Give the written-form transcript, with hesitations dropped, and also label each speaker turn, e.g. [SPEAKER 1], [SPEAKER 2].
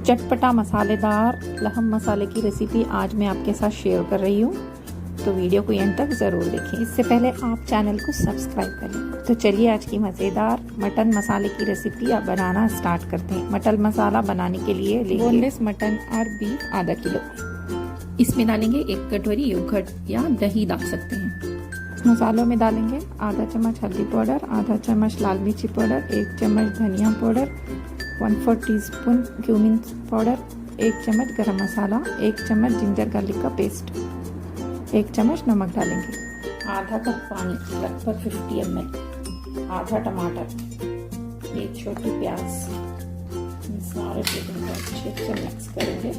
[SPEAKER 1] चटपटा मसालेदार लहम मसाले की रेसिपी आज मैं आपके साथ शेयर कर रही हूँ, तो वीडियो को एंड तक ज़रूर देखें। इससे पहले आप चैनल को सब्सक्राइब कर लें। तो चलिए आज की मज़ेदार मटन मसाले की रेसिपी आप बनाना स्टार्ट करते हैं। मटन मसाला बनाने के लिए बोनलेस मटन और बीफ आधा किलो। इसमें डालेंगे 1 कटोरी योगर्ट या दही डाल सकते हैं। मसालों में डालेंगे आधा चम्मच हल्दी पाउडर, आधा चम्मच लाल मिर्ची पाउडर, 1 चम्मच धनिया पाउडर, 1/4 टीस्पून क्यूमिन पाउडर, 1 चम्मच गरम मसाला, 1 चम्मच जिंजर गार्लिक का पेस्ट, 1 चम्मच नमक डालेंगे, आधा कप पानी लगभग 50 ml, आधा टमाटर, 1 छोटी प्याज। सारे चीज़ों को अच्छे से मिक्स करेंगे।